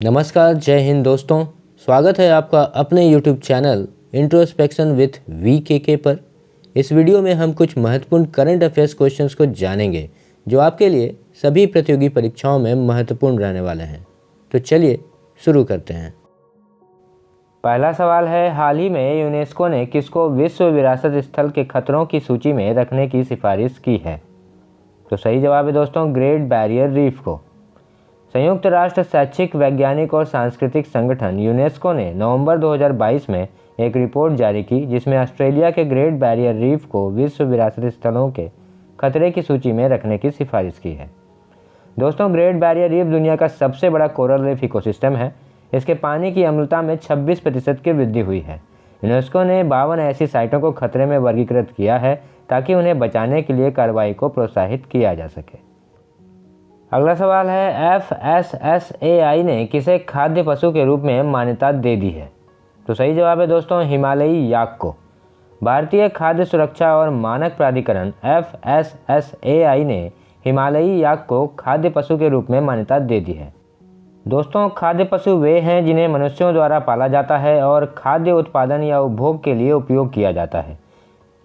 नमस्कार, जय हिंद दोस्तों। स्वागत है आपका अपने YouTube channel introspection with VKK पर। इस वीडियो में हम कुछ महत्वपूर्ण करंट अफेयर्स क्वेश्चंस को जानेंगे जो आपके लिए सभी प्रतियोगी परीक्षाओं में महत्वपूर्ण रहने वाले हैं। तो चलिए शुरू करते हैं। पहला सवाल है, हाल ही में यूनेस्को ने किसको विश्व विरासत स्थल के खतरों की सूची में रखने की सिफारिश की है? तो सही जवाब है दोस्तों, ग्रेट बैरियर रीफ को। संयुक्त राष्ट्र शैक्षिक, वैज्ञानिक और सांस्कृतिक संगठन यूनेस्को ने नवंबर 2022 में एक रिपोर्ट जारी की जिसमें ऑस्ट्रेलिया के ग्रेट बैरियर रीफ को विश्व विरासत स्थलों के खतरे की सूची में रखने की सिफारिश की है। दोस्तों, ग्रेट बैरियर रीफ दुनिया का सबसे बड़ा कोरल रीफ इकोसिस्टम है। इसके पानी की अम्लता में 26% की वृद्धि हुई है। यूनेस्को ने 52 ऐसी साइटों को खतरे में वर्गीकृत किया है ताकि उन्हें बचाने के लिए कार्रवाई को प्रोत्साहित किया जा सके। अगला सवाल है, FSSAI ने किसे खाद्य पशु के रूप में मान्यता दे दी है? तो सही जवाब है दोस्तों, हिमालयी याक को। भारतीय खाद्य सुरक्षा और मानक प्राधिकरण FSSAI ने हिमालयी याक को खाद्य पशु के रूप में मान्यता दे दी है। दोस्तों, खाद्य पशु वे हैं जिन्हें मनुष्यों द्वारा पाला जाता है और खाद्य उत्पादन या उपभोग के लिए उपयोग किया जाता है।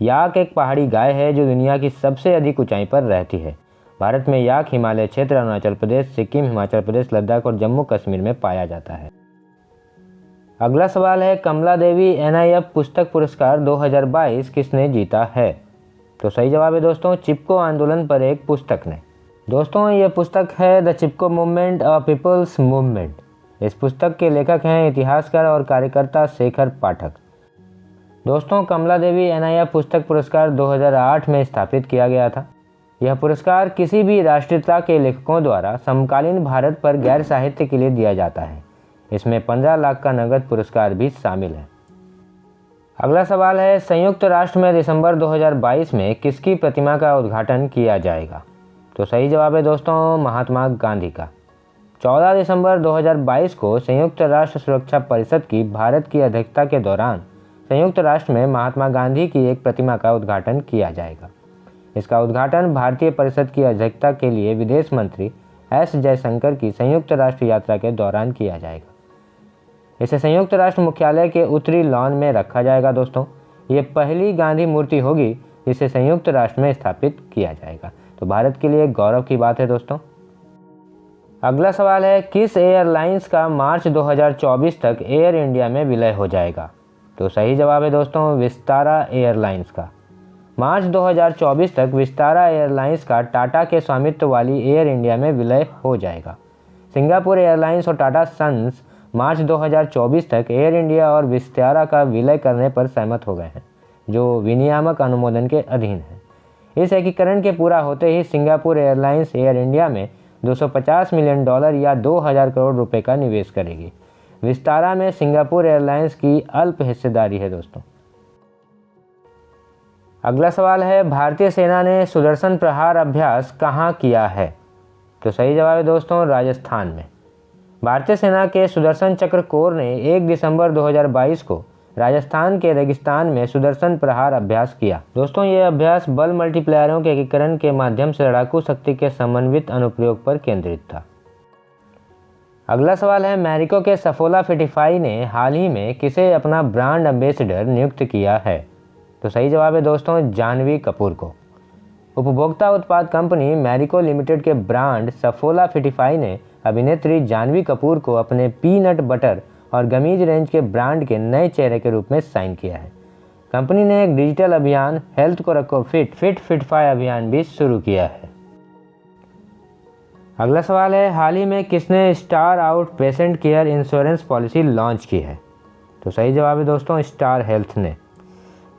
याक एक पहाड़ी गाय है जो दुनिया की सबसे अधिक ऊंचाई पर रहती है। भारत में याक हिमालय क्षेत्र, अरुणाचल प्रदेश, सिक्किम, हिमाचल प्रदेश, लद्दाख और जम्मू कश्मीर में पाया जाता है। अगला सवाल है, कमला देवी NIF पुस्तक पुरस्कार 2022 किसने जीता है? तो सही जवाब है दोस्तों, चिपको आंदोलन पर एक पुस्तक ने। दोस्तों, यह पुस्तक है the Chipko movement a people's movement. इस पुस्तक के लेखक हैं इतिहासकार और कार्यकर्ता शेखर पाठक। दोस्तों, कमला देवी NIF पुस्तक पुरस्कार 2008 में स्थापित किया गया था। यह पुरस्कार किसी भी राष्ट्रीयता के लेखकों द्वारा समकालीन भारत पर गैर साहित्य के लिए दिया जाता है। इसमें 15 लाख का नगद पुरस्कार भी शामिल है। अगला सवाल है, संयुक्त राष्ट्र में दिसंबर 2022 में किसकी प्रतिमा का उद्घाटन किया जाएगा? तो सही जवाब है दोस्तों, महात्मा गांधी का। 14 दिसंबर 2022 को संयुक्त राष्ट्र सुरक्षा परिषद की भारत की अध्यक्षता के दौरान संयुक्त राष्ट्र में महात्मा गांधी की एक प्रतिमा का उद्घाटन किया जाएगा। इसका उद्घाटन भारतीय परिषद की अध्यक्षता के लिए विदेश मंत्री S जयशंकर की संयुक्त राष्ट्र यात्रा के दौरान किया जाएगा। इसे संयुक्त राष्ट्र मुख्यालय के उत्तरी लॉन में रखा जाएगा। दोस्तों, ये पहली गांधी मूर्ति होगी जिसे संयुक्त राष्ट्र में स्थापित किया जाएगा। तो भारत के लिए गौरव की बात है दोस्तों। अगला सवाल है, किस एयरलाइंस का मार्च 2024 तक एयर इंडिया में विलय हो जाएगा? तो सही जवाब है दोस्तों, विस्तारा एयरलाइंस का। मार्च 2024 तक विस्तारा एयरलाइंस का टाटा के स्वामित्व वाली एयर इंडिया में विलय हो जाएगा। सिंगापुर एयरलाइंस और टाटा सन्स मार्च 2024 तक एयर इंडिया और विस्तारा का विलय करने पर सहमत हो गए हैं, जो विनियामक अनुमोदन के अधीन है। इस एकीकरण के पूरा होते ही सिंगापुर एयरलाइंस एयर इंडिया में $250 मिलियन या 2000 करोड़ रुपए का निवेश करेगी। विस्तारा में सिंगापुर एयरलाइंस की अल्प हिस्सेदारी है दोस्तों। अगला सवाल है, भारतीय सेना ने सुदर्शन प्रहार अभ्यास कहाँ किया है? तो सही जवाब है दोस्तों, राजस्थान में। भारतीय सेना के सुदर्शन चक्र कोर ने 1 दिसंबर 2022 को राजस्थान के रेगिस्तान में सुदर्शन प्रहार अभ्यास किया। दोस्तों, ये अभ्यास बल मल्टीप्लायरों के एकीकरण के माध्यम से लड़ाकू शक्ति के समन्वित अनुप्रयोग पर केंद्रित था। अगला सवाल है, मैरिको के सफोला फिटिफाई ने हाल ही में किसे अपना ब्रांड एम्बेसडर नियुक्त किया है? तो सही जवाब है दोस्तों, जानवी कपूर को। उपभोक्ता उत्पाद कंपनी मैरिको लिमिटेड के ब्रांड सफोला फिटिफाई ने अभिनेत्री जानवी कपूर को अपने पीनट बटर और गमीज रेंज के ब्रांड के नए चेहरे के रूप में साइन किया है। कंपनी ने एक डिजिटल अभियान हेल्थ को रखो फिट फिटिफाई अभियान भी शुरू किया है। अगला सवाल है, हाल ही में किसने star out patient care insurance policy launch की है? तो सही जवाब है दोस्तों, स्टार हेल्थ ने।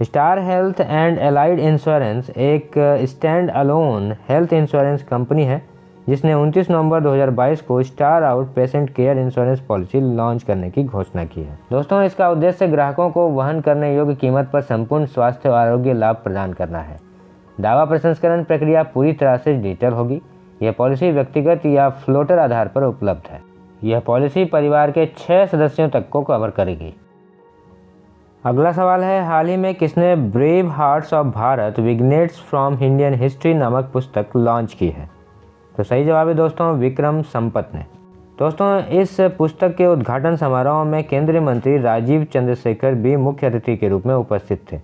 Star health and allied insurance एक stand alone health insurance company है जिसने 29 नवंबर 2022 को star out patient care insurance policy launch करने की घोषणा की है। दोस्तों, इसका उद्देश्य ग्राहकों को वहन करने योग्य कीमत पर संपूर्ण स्वास्थ्य और आरोग्य लाभ प्रदान करना है। दावा प्रसंस्करण प्रक्रिया पूरी तरह से डिजिटल होगी। यह पॉलिसी व्यक्तिगत या फ्लोटर आधार पर उपलब्ध है। यह पॉलिसी परिवार के 6 सदस्यों तक को कवर करेगी। अगला सवाल है, हाल ही में किसने brave hearts of Bharat vignettes from Indian history नामक पुस्तक लॉन्च की है? तो सही जवाब है दोस्तों, विक्रम संपत ने। दोस्तों, इस पुस्तक के उद्घाटन समारोह में केंद्रीय मंत्री राजीव चंद्रशेखर भी मुख्य अतिथि के रूप में उपस्थित थे।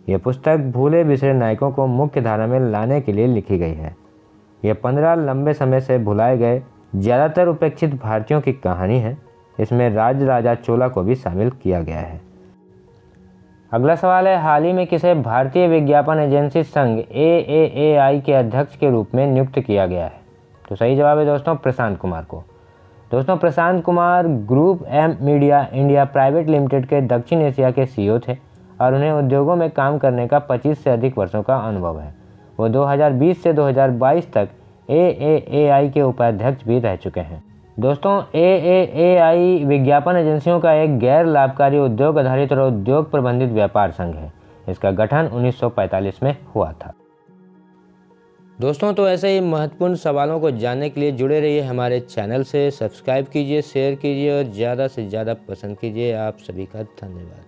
यह पुस्तक भूले बिसरे नायकों को मुख्य धारा में लाने के लिए लिखी गई है। यह 15 लंबे समय से भुलाए गए ज़्यादातर उपेक्षित भारतीयों की कहानी है। इसमें राजा चोला को भी शामिल किया गया है। अगला सवाल है, हाल ही में किसे भारतीय विज्ञापन एजेंसी संघ AAAI के अध्यक्ष के रूप में नियुक्त किया गया है? तो सही जवाब है दोस्तों प्रशांत कुमार को। दोस्तों, Prashant Kumar group M media India private limited के दक्षिण एशिया के CEO थे और उन्हें उद्योगों में काम करने का 25 से अधिक वर्षों का अनुभव है। वो 2020 से 2022 तक AAAI के उपाध्यक्ष भी रह चुके हैं। दोस्तों, AAAI विज्ञापन एजेंसियों का एक गैर लाभकारी उद्योग आधारित और उद्योग प्रबंधित व्यापार संघ है। इसका गठन 1945 में हुआ था। दोस्तों, तो ऐसे ही महत्वपूर्ण सवालों को जानने के लिए जुड़े रहिए हमारे चैनल से। सब्सक्राइब कीजिए, शेयर कीजिए और ज़्यादा से ज़्यादा पसंद कीजिए। आप सभी का धन्यवाद।